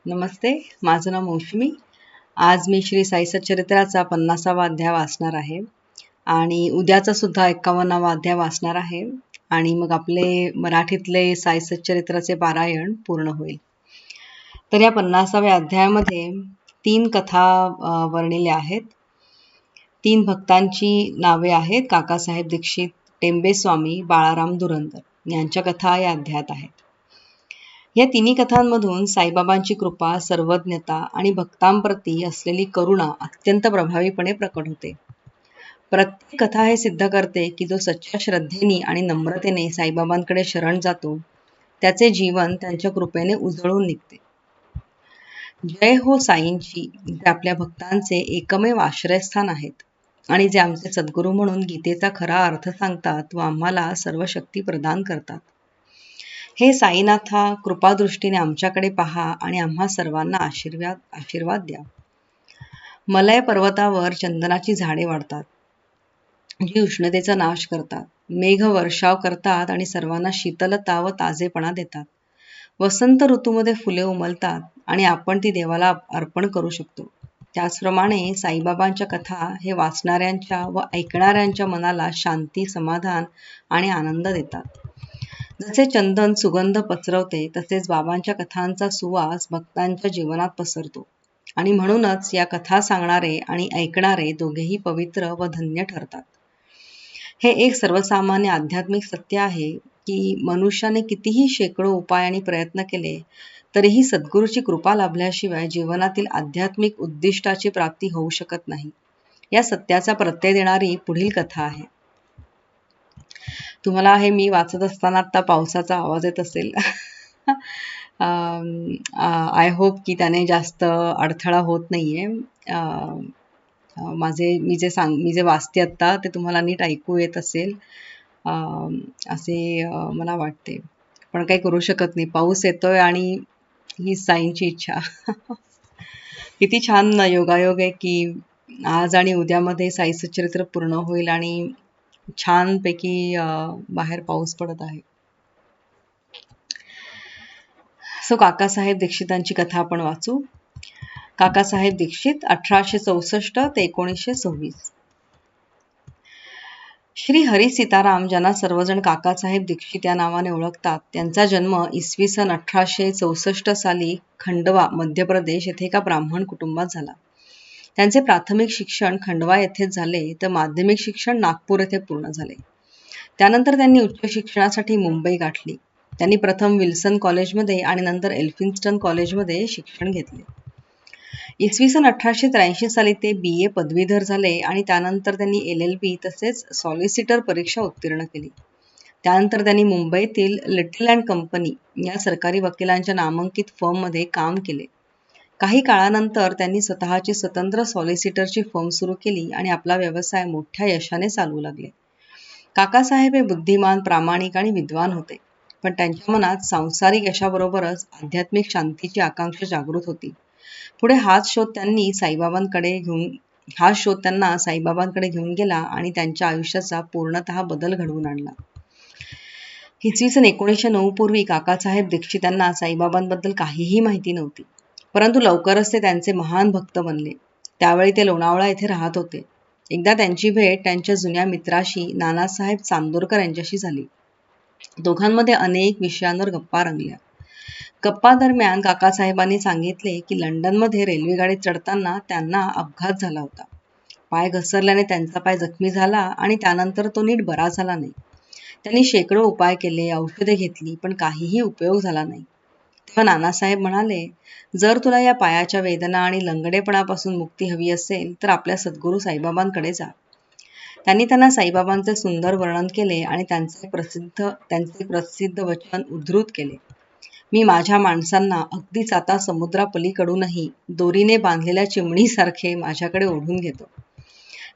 नमस्ते, माझं नाव मौसमी. आज मी श्री साई सच्चरित्राचा 50वा अध्याय वाचणार आहे आणि उद्याचा सुद्धा 51वा अध्याय वाचणार आहे आणि मग आपले मराठीतले साई सच्चरित्राचे पारायण पूर्ण होईल. तर या 50व्या अध्यायामध्ये 3 कथा वर्णिल्या आहेत. 3 भक्तांची नावे आहेत. काकासाहेब दीक्षित, टेंबे स्वामी, बाळाराम धुरंदर यांच्या कथा या अध्यायात आहेत. या तिन्ही कथांमधून साईबाबांची कृपा, सर्वज्ञता आणि भक्तांप्रती असलेली करुणा अत्यंत प्रभावीपणे प्रकट होते. प्रत्येक कथा हे सिद्ध करते की जो सच्च्या श्रद्धेने आणि नम्रतेने साईबाबांकडे शरण जातो त्याचे जीवन त्यांच्या कृपेने उजळून निघते. जय हो साईंची, जे आपल्या भक्तांचे एकमेव आश्रयस्थान आहेत आणि जे आमचे सद्गुरू म्हणून गीतेचा खरा अर्थ सांगतात व आम्हाला सर्व शक्ती प्रदान करतात. हे साईनाथा, कृपादृष्टीने आमच्याकडे पहा आणि आम्हा सर्वांना आशीर्वाद द्या. मलय पर्वतावर चंदनाची झाडे वाढतात, जी उष्णतेचा नाश करतात. मेघ वर्षाव करतात आणि सर्वांना शीतलता व ताजेपणा देतात. वसंत ऋतूमध्ये फुले उमलतात आणि आपण ती देवाला अर्पण करू शकतो. त्याचप्रमाणे साईबाबांच्या कथा हे वाचणाऱ्यांच्या व ऐकणाऱ्यांच्या मनाला शांती, समाधान आणि आनंद देतात. जसे चंदन सुगंध पसरवते तसेच बाबांच्या कथांचा सुवास भक्तांच्या जीवनात पसरतो आणि म्हणूनच या कथा सांगणारे आणि ऐकणारे दोघेही पवित्र व धन्य ठरतात. हे एक सर्वसामान्य आध्यात्मिक सत्य आहे की मनुष्याने कितीही शेकडो उपाय आणि प्रयत्न केले तरीही सद्गुरूची कृपा लाभल्याशिवाय जीवनातील आध्यात्मिक उद्दिष्टाची प्राप्ती होऊ शकत नाही. या सत्याचा प्रत्यय देणारी पुढील कथा आहे. तुम्हाला हे मी वाचत असताना आता पावसाचा आवाज येत असेल. आय होप की त्याने जास्त अडथळा होत नाहीये. मी जे वाचते आता ते तुम्हाला नीट ऐकू येत असेल असे मला वाटते, पण काही करू शकत नाही. पाऊस येतोय आणि ही साईंची इच्छा. किती छान योगायोग आहे की आज आणि उद्यामध्ये साई सच्चरित्र पूर्ण होईल आणि छानपैकी बाहेर पाऊस पडत आहे. काकासाहेब दीक्षितांची कथा आपण वाचू. काकासाहेब दीक्षित 1864 ते 1926. श्री हरी सीताराम, ज्यांना सर्वजण काकासाहेब दीक्षित या नावाने ओळखतात, त्यांचा जन्म इसवी सन 1864 साली खंडवा, मध्य प्रदेश येथे एका ब्राह्मण कुटुंबात झाला. त्यांचे प्राथमिक शिक्षण खंडवा येथेच झाले तर माध्यमिक शिक्षण नागपूर येथे पूर्ण झाले. त्यानंतर त्यांनी उच्च शिक्षणासाठी मुंबई गाठली. त्यांनी प्रथम विल्सन कॉलेजमध्ये आणि नंतर एल्फिन्स्टन कॉलेजमध्ये शिक्षण घेतले. इसवी सन 1883 साली ते BA पदवीधर झाले आणि त्यानंतर त्यांनी LLB तसेच सॉलिसिटर परीक्षा उत्तीर्ण केली. त्यानंतर त्यांनी मुंबईतील लिटल अँड कंपनी या सरकारी वकिलांच्या नामांकित फर्ममध्ये काम केले. काही काळानंतर त्यांनी स्वतःची स्वतंत्र सॉलिसिटरची फर्म सुरू केली आणि आपला व्यवसाय मोठ्या यशाने चालवू लागले. काकासाहेब हे बुद्धिमान, प्रामाणिक आणि विद्वान होते, पण त्यांच्या मनात सांसारिक यशाबरोबरच आध्यात्मिक शांतीची आकांक्षा जागृत होती. पुढे हाच शोध त्यांना साईबाबांकडे घेऊन गेला आणि त्यांच्या आयुष्याचा पूर्णतः बदल घडवून आणला. इसवी सन 1909 पूर्वी काकासाहेब दीक्षित यांना साईबाबांबद्दल काहीही माहिती नव्हती, परंतु लवकरच ते त्यांचे महान भक्त बनले. त्यावेळी ते लोणावळा येथे राहत होते. एकदा त्यांची भेट त्यांच्या जुन्या मित्राशी नानासाहेब चांदोरकर यांच्याशी झाली. दोघांमध्ये अनेक विषयांवर गप्पा रंगल्या. गप्पा दरम्यान काकासाहेबांनी सांगितले की लंडनमध्ये रेल्वेगाडीत चढताना त्यांना अपघात झाला होता. पाय घसरल्याने त्यांचा पाय जखमी झाला आणि त्यानंतर तो नीट बरा झाला नाही. त्यांनी शेकडो उपाय केले, औषधे घेतली, पण काहीही उपयोग झाला नाही. तेव्हा नानासाहेब म्हणाले, जर तुला या पायाच्या वेदना आणि लंगडेपणापासून मुक्ती हवी असेल तर आपल्या सद्गुरू साईबाबांकडे जा. त्यांनी त्यांना साईबाबांचे सुंदर वर्णन केले आणि त्यांचे प्रसिद्ध वचन उद्धृत केले. मी माझ्या माणसांना अगदीच आता समुद्रापलीकडूनही दोरीने बांधलेल्या चिमणीसारखे माझ्याकडे ओढून घेतो.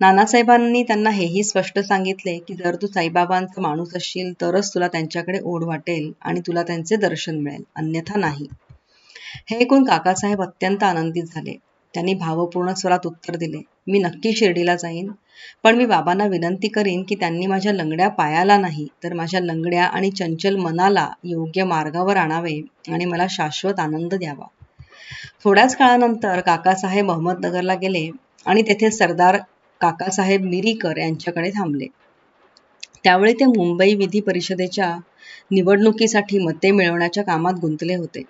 नानासाहेबांनी त्यांना हेही स्पष्ट सांगितले की जर तू साईबाबांचा माणूस असशील तरच तुला त्यांच्याकडे ओढ वाटेल आणि तुला त्यांचे दर्शन मिळेल, अन्यथा नाही. हे ऐकून काकासाहेब अत्यंत आनंदित झाले. त्यांनी भावपूर्ण स्वरात उत्तर दिले, मी नक्की शिर्डीला जाईन, पण मी बाबांना विनंती करीन की त्यांनी माझ्या लंगड्या पायाला नाही तर माझ्या लंगड्या आणि चंचल मनाला योग्य मार्गावर आणावे आणि मला शाश्वत आनंद द्यावा. थोड्याच काळानंतर काकासाहेब अहमदनगरला गेले आणि तेथे सरदार काकासाहेब मिरीकर यांच्याकडे थांबले. त्यावेळी ते मुंबई विधी परिषदेच्या निवडणुकीसाठी मते मिळवण्याच्या कामात गुंतले होते.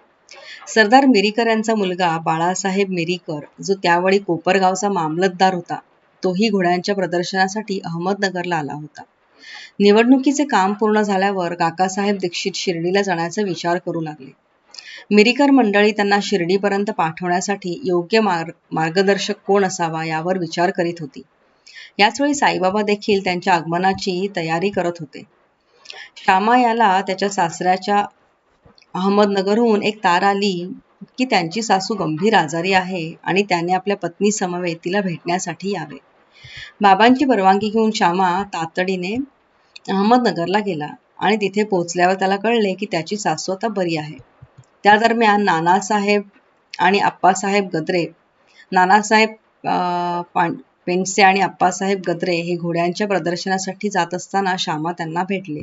सरदार मिरीकर यांचा मुलगा बाळासाहेब मिरीकर, जो त्यावेळी कोपरगावचा मामलतदार होता, तोही घोड्यांच्या प्रदर्शनासाठी अहमदनगरला आला होता. निवडणुकीचे काम पूर्ण झाल्यावर काकासाहेब दीक्षित शिर्डीला जाण्याचा विचार करू लागले. मिरीकर मंडळी त्यांना शिर्डीपर्यंत पाठवण्यासाठी योग्य मार्गदर्शक कोण असावा यावर विचार करीत होती. याचवेळी साईबाबा देखील त्यांच्या आगमनाची तयारी करत होते. श्यामा याला त्याच्या सासऱ्याच्या अहमदनगरहून एक तार आली की त्यांची सासू गंभीर आजारी आहे आणि त्याने आपल्या पत्नी समवेत तिला भेटण्यासाठी यावे. बाबांची परवानगी घेऊन श्यामा तातडीने अहमदनगरला गेला आणि तिथे पोहोचल्यावर त्याला कळले की त्याची सासू आता बरी आहे. त्या दरम्यान नानासाहेब आणि आप्पासाहेब गद्रे नानासाहेब पेंडसे आणि आप्पासाहेब गद्रे हे घोड्यांच्या प्रदर्शनासाठी जात असताना श्यामा त्यांना भेटले.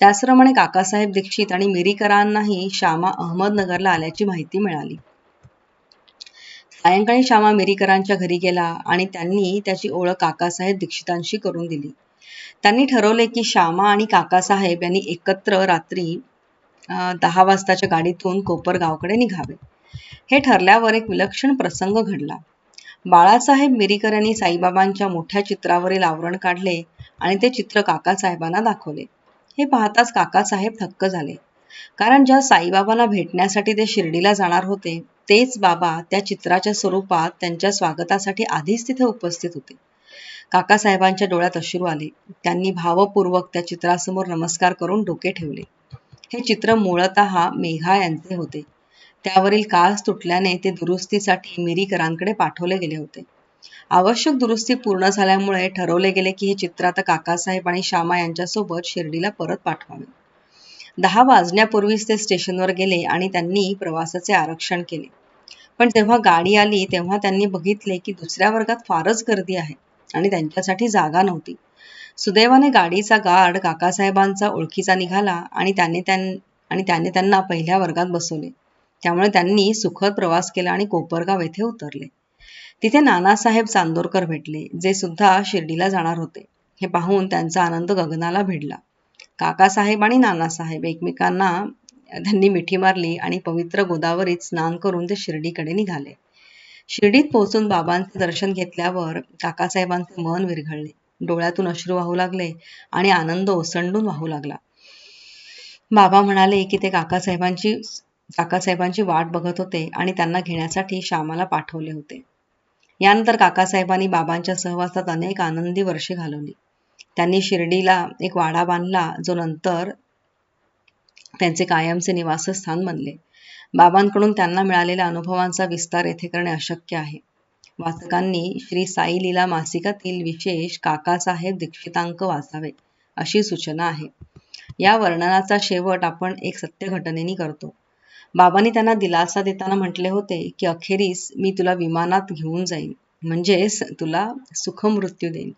त्याचप्रमाणे काकासाहेब दीक्षित आणि मिरीकरांनाही श्यामा अहमदनगरला आल्याची माहिती मिळाली. सायंकाळी श्यामा मिरीकरांच्या घरी गेला आणि त्यांनी त्याची ओळख काकासाहेब दीक्षितांशी करून दिली. त्यांनी ठरवले की श्यामा आणि काकासाहेब यांनी एकत्र रात्री 10 वाजताच्या गाडीतून कोपरगावकडे निघावे. हे ठरल्यावर एक विलक्षण प्रसंग घडला. बाळासाहेब मिरीकर यांनी साईबाबांच्या मोठ्या चित्रावरील आवरण काढले आणि ते चित्र काकासाहेबांना दाखवले. हे पाहताच काकासाहेब थक्क झाले, कारण ज्या साईबाबांना भेटण्यासाठी ते शिर्डीला जाणार होते तेच बाबा त्या चित्राच्या स्वरूपात त्यांच्या स्वागतासाठी आधीच तिथे उपस्थित होते. काकासाहेबांच्या डोळ्यात अश्रू आले. त्यांनी भावपूर्वक त्या चित्रासमोर नमस्कार करून डोके ठेवले. हे चित्र मूळतः मेघा यांचे होते. त्यावरील काच तुटल्याने ते दुरुस्तीसाठी मिरीकरांकडे पाठवले गेले होते. आवश्यक दुरुस्ती पूर्ण झाल्यामुळे ठरवले गेले की हे चित्र आता काकासाहेब आणि श्यामा यांच्यासोबत शिर्डीला परत पाठवावे. 10 वाजण्यापूर्वीच ते स्टेशनवर गेले आणि त्यांनी प्रवासाचे आरक्षण केले. पण जेव्हा गाडी आली तेव्हा त्यांनी बघितले की दुसऱ्या वर्गात फारच गर्दी आहे आणि त्यांच्यासाठी जागा नव्हती. सुदैवाने गाडीचा गार्ड काकासाहेबांचा ओळखीचा निघाला आणि त्याने त्यांना पहिल्या वर्गात बसवले. त्यामुळे त्यांनी सुखद प्रवास केला आणि कोपरगाव येथे उतरले. तिथे नानासाहेब चांदोरकर भेटले, जे सुद्धा शिर्डीला जाणार होते. हे पाहून त्यांचा आनंद गगनाला भिडला. काकासाहेब आणि नानासाहेब एकमेकांना त्यांनी मिठी मारली आणि पवित्र गोदावरीत स्नान करून ते शिर्डीकडे निघाले. शिर्डीत पोहोचून बाबांचे दर्शन घेतल्यावर काकासाहेबांचे मन विरघळले. डोळ्यातून अश्रू वाहू लागले आणि आनंद ओसंडून वाहू लागला. बाबा म्हणाले की ते काकासाहेबांची वाट बघत होते आणि त्यांना घेण्यासाठी श्यामाला पाठवले होते. यानंतर काकासाहेबांनी बाबांच्या सहवासात अनेक आनंदी वर्षे घालवली. त्यांनी शिर्डीला एक वाडा बांधला, जो नंतर त्यांचे कायमचे निवासस्थान बनले. बाबांकडून त्यांना मिळालेल्या अनुभवांचा विस्तार येथे करणे अशक्य आहे. वाचकांनी श्री साई लीला मासिकातील विशेष काकासाहेब दीक्षितांक वाचावे अशी सूचना आहे. या वर्णनाचा शेवट आपण एक सत्य घटनेने करतो. बाबांनी त्यांना दिलासा देताना म्हटले होते की अखेरीस मी तुला विमानात घेऊन जाईन, म्हणजेच तुला सुखमृत्यू देईन.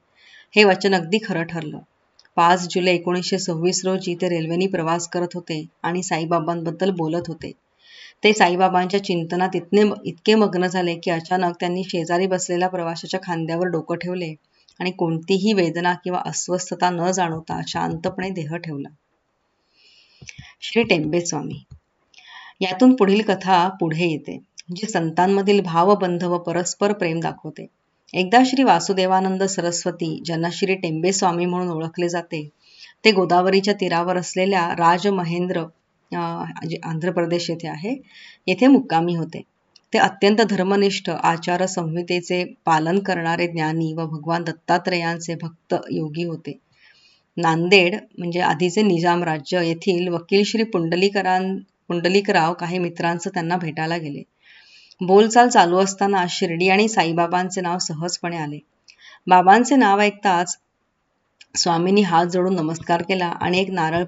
हे वचन अगदी खरं ठरलं. 5 जुलै 1926 रोजी ते रेल्वेने प्रवास करत होते आणि साईबाबांबद्दल बोलत होते. ते साईबाबांच्या चिंतनात इतके मग्न झाले की अचानक त्यांनी शेजारी बसलेल्या प्रवाशाच्या खांद्यावर डोकं ठेवले आणि कोणतीही वेदना किंवा अस्वस्थता न जाणवता शांतपणे देह ठेवला. श्री टेंबे स्वामी. यातून पुढील कथा पुढे येते, जी संतांमधील भावबंध व परस्पर प्रेम दाखवते. एकदा श्री वासुदेवानंद सरस्वती, ज्यांना श्री टेंबे स्वामी म्हणून ओळखले जाते, ते गोदावरीच्या तीरावर असलेल्या राजमहेंद्र, आंध्र प्रदेश येथे आहे, येथे मुक्कामी होते. ते अत्यंत धर्मनिष्ठ, आचार संहितेचे पालन करणारे ज्ञानी व भगवान दत्तात्रेयांचे भक्त योगी होते. नांदेड म्हणजे आधीचे निजाम राज्य येथील वकील श्री पुंडलिकराव काही मित्रांसह त्यांना भेटायला गेले. बोलचाल चालू असताना शिर्डी आणि साईबाबांचे नाव सहजपणे आले. बाबांचे नाव ऐकताच स्वामींनी हात जोडून नमस्कार केला आणि एक नारळ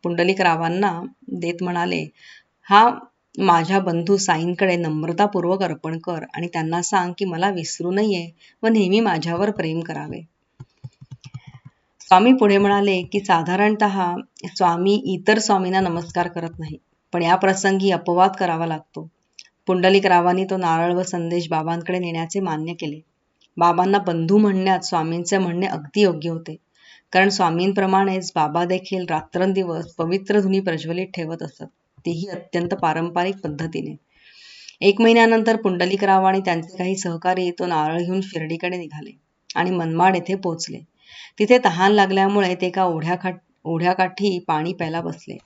पुंडलिकरावांना देत म्हणाले, हा माझ्या बंधू साईंकडे नम्रतापूर्वक अर्पण कर आणि त्यांना सांग की मला विसरू नये व नेहमी माझ्यावर प्रेम करावे. स्वामी पुढे म्हणाले की साधारणतः स्वामी इतर स्वामींना नमस्कार करत नाही, पण या प्रसंगी अपवाद करावा लागतो. पुंडलिकरावांनी तो नारळ व संदेश बाबांकडे नेण्याचे मान्य केले. बाबांना बंधू म्हणण्यात स्वामींचे म्हणणे अगदी योग्य होते, कारण स्वामींप्रमाणेच बाबा देखील रात्रंदिवस पवित्र धुनी प्रज्वलित ठेवत असत, तेही अत्यंत पारंपरिक पद्धतीने. 1 महिन्यानंतर पुंडलिकराव आणि त्यांचे काही सहकारी तो नारळ घेऊन शिर्डीकडे निघाले आणि मनमाड येथे पोहोचले. तिथे तहान लागल्यामुळे ते एका ओढ्याकाठी पाणी प्यायला बसले.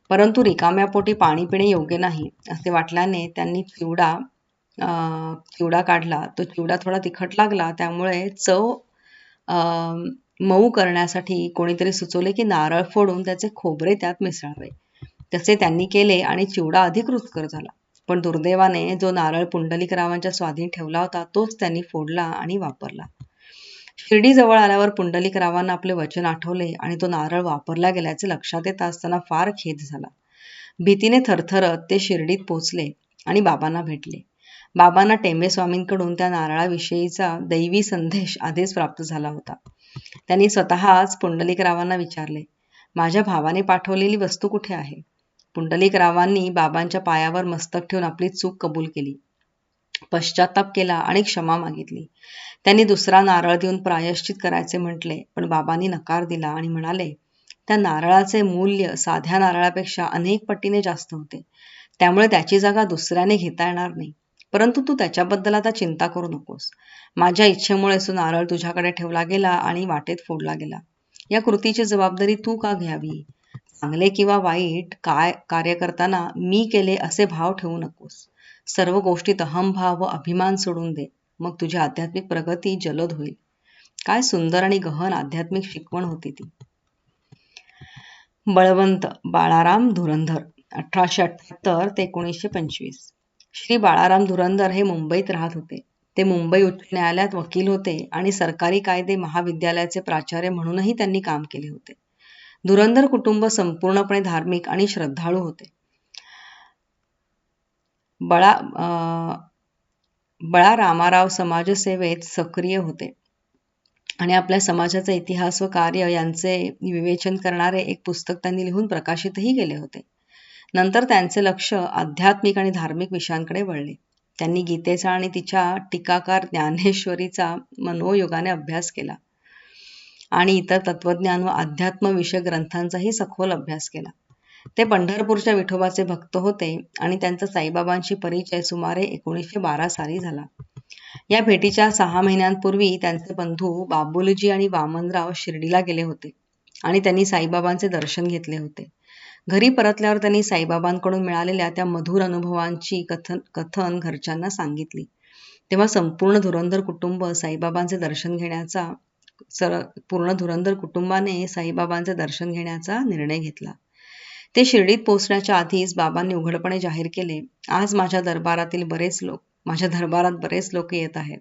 परंतु रिकाम्या पोटी पाणी पिणे योग्य नाही असे वाटल्याने त्यांनी चिवडा काढला. तो चिवडा थोडा तिखट लागला, त्यामुळे चव मऊ करण्यासाठी कोणीतरी सुचवले की नारळ फोडून त्याचे खोबरे त्यात मिसळावे. तसे त्यांनी केले आणि चिवडा अधिक रुचकर झाला. पण दुर्दैवाने जो नारळ पुंडलिकरावांच्या स्वाधीन ठेवला होता तोच त्यांनी फोडला आणि वापरला. शिर्डी जवळ आल्यावर पुंडलिकरावांना आपले वचन आठवले आणि तो नारळ वापरला गेल्याचे लक्षात येताच त्यांना फार खेद झाला. भीतीने थरथरत ते शिर्डीत पोहोचले आणि बाबांना भेटले. बाबांना टेंबे स्वामींकडून त्या नारळाविषयीचा दैवी संदेश आधीच प्राप्त झाला होता. त्यांनी स्वतःच पुंडलिकरावांना विचारले, माझ्या भावाने पाठवलेली वस्तू कुठे आहे? पुंडलिकरावांनी बाबांच्या पायावर मस्तक ठेवून आपली चूक कबूल केली, पश्चाताप केला आणि क्षमा मागितली. त्यांनी दुसरा नारळ देऊन प्रायश्चित करायचे म्हटले, पण बाबांनी नकार दिला आणि म्हणाले, त्या नारळाचे मूल्य साध्या नारळापेक्षा अनेक पटीने जास्त होते, त्यामुळे त्याची जागा दुसऱ्याने घेता येणार नाही. परंतु तू त्याच्याबद्दल आता चिंता करू नकोस. माझ्या इच्छेमुळे तो नारळ तुझ्याकडे ठेवला गेला आणि वाटेत फोडला गेला. या कृतीची जबाबदारी तू का घ्यावी? चांगले किंवा वाईट कार्य करताना मी केले असे भाव ठेवू नकोस. सर्व गोष्टीत अहंभाव व अभिमान सोडून दे, मग तुझी आध्यात्मिक प्रगती जलद होईल. काय सुंदर आणि गहन आध्यात्मिक शिकवण होती ती. बळवंत बाळाराम धुरंधर 1878 ते 1925. श्री बाळाराम धुरंधर हे मुंबईत राहत होते. ते मुंबई उच्च न्यायालयात वकील होते आणि सरकारी कायदे महाविद्यालयाचे प्राचार्य म्हणूनही त्यांनी काम केले होते. धुरंधर कुटुंब संपूर्णपणे धार्मिक आणि श्रद्धाळू होते. बळारामाराव समाजसेवेत सक्रिय होते आणि आपल्या समाजाचा इतिहास व कार्य यांचे विवेचन करणारे एक पुस्तक त्यांनी लिहून प्रकाशितही केले होते. नंतर त्यांचे लक्ष आध्यात्मिक आणि धार्मिक विषयांकडे वळले. त्यांनी गीतेचा आणि तिच्या टीकाकार ज्ञानेश्वरीचा मनोयोगाने अभ्यास केला आणि इतर तत्वज्ञान व अध्यात्म विषयक ग्रंथांचाही सखोल अभ्यास केला. ते पंढरपूरच्या विठोबाचे भक्त होते आणि त्यांचा साईबाबांशी परिचय सुमारे 1912 साली झाला. या भेटीच्या 6 महिन्यांपूर्वी त्यांचे बंधू बाबुलजी आणि वामनराव शिर्डीला गेले होते आणि त्यांनी साईबाबांचे दर्शन घेतले होते. घरी परतल्यावर त्यांनी साईबाबांकडून मिळालेल्या त्या मधुर अनुभवांची कथन घरच्यांना सांगितली. तेव्हा संपूर्ण धुरंधर कुटुंबाने साईबाबांचे दर्शन घेण्याचा निर्णय घेतला. ते शिर्डीत पोहोचण्याच्या आधीच बाबांनी उघडपणे जाहीर केले, आज माझ्या दरबारात बरेच लोक येत आहेत.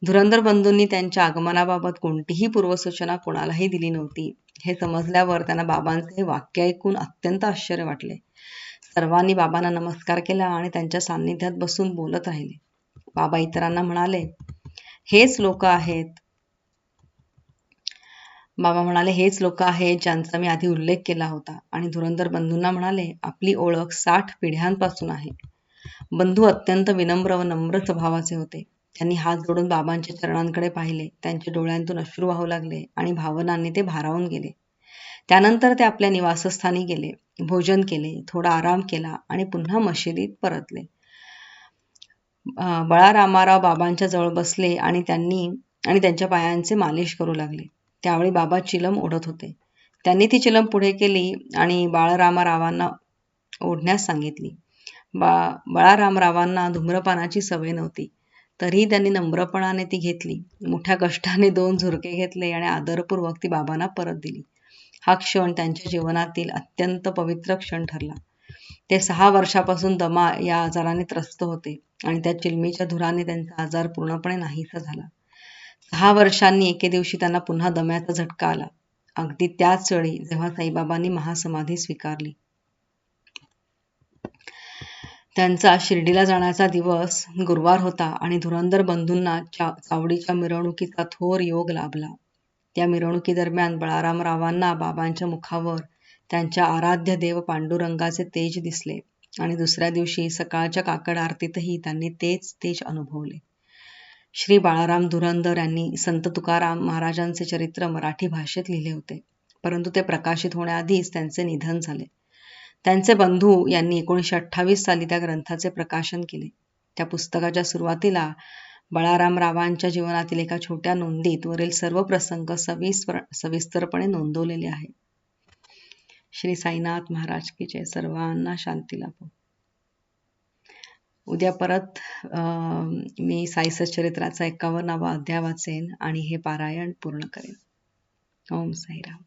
धुरंधर बंधूंनी त्यांच्या आगमनाबाबत कोणतीही पूर्वसूचना कोणालाही दिली नव्हती. हे समजल्यावर त्यांना बाबांचे हे वाक्य ऐकून अत्यंत आश्चर्य वाटले. सर्वांनी बाबांना नमस्कार केला आणि त्यांच्या सान्निध्यात बसून बोलत राहिले. बाबा इतरांना म्हणाले, हेच लोक आहेत ज्यांचा मी आधी उल्लेख केला होता. आणि धुरंधर बंधूंना म्हणाले, आपली ओळख 60 पिढ्यांपासून आहे. बंधू अत्यंत विनम्र व नम्र स्वभावाचे होते. त्यांनी हात जोडून बाबांच्या चरणांकडे पाहिले. त्यांच्या डोळ्यांतून अश्रू वाहू लागले आणि भावनांनी ते भारावून गेले. त्यानंतर ते आपल्या निवासस्थानी गेले, भोजन केले, थोडा आराम केला आणि पुन्हा मशिदीत परतले. बळारामाराव बाबांच्या जवळ बसले आणि त्यांच्या पायांचे मालिश करू लागले. त्यावेळी बाबा चिलम ओढत होते. त्यांनी ती चिलम पुढे केली आणि बाळरामारावांना ओढण्यास सांगितली. बळारामरावांना धूम्रपानाची सवय नव्हती, तरीही त्यांनी नम्रपणाने ती घेतली. मोठ्या कष्टाने 2 झुरके घेतले आणि आदरपूर्वक ती बाबांना परत दिली. हा क्षण त्यांच्या जीवनातील अत्यंत पवित्र क्षण ठरला. ते 6 वर्षापासून दमा या आजाराने त्रस्त होते आणि त्या चिलमीच्या धुराने त्यांचा आजार पूर्णपणे नाहीसा झाला. 6 वर्षांनी एके दिवशी त्यांना पुन्हा दम्याचा झटका आला, अगदी त्याच वेळी जेव्हा साईबाबांनी महासमाधी स्वीकारली. त्यांचा शिर्डीला जाण्याचा दिवस गुरुवार होता आणि धुरंधर बंधूंना चावडीच्या मिरवणुकीचा थोर योग लाभला. त्या मिरवणुकीदरम्यान बळारामरावांना बाबांच्या मुखावर त्यांच्या आराध्य देव पांडुरंगाचे तेज दिसले आणि दुसऱ्या दिवशी सकाळच्या काकड आरतीतही त्यांनी तेच तेज अनुभवले. श्री बाळाराम धुरंधर यांनी संत तुकाराम महाराजांचे चरित्र मराठी भाषेत लिहिले होते, परंतु ते प्रकाशित होण्याआधीच त्यांचे निधन झाले. त्यांचे बंधू यांनी 1928 साली त्या ग्रंथाचे प्रकाशन केले. त्या पुस्तकाच्या सुरुवातीला बळारामरावांच्या जीवनातील एका छोट्या नोंदीत वरील सर्व प्रसंग सविस्तरपणे नोंदवलेले आहे. श्री साईनाथ महाराज की जय. सर्वांना शांती लाभो. उद्या परत मी साई सच्चरित्राचा 51वा अध्याय वाचेन आणि हे पारायण पूर्ण करेन. ओम साईराम.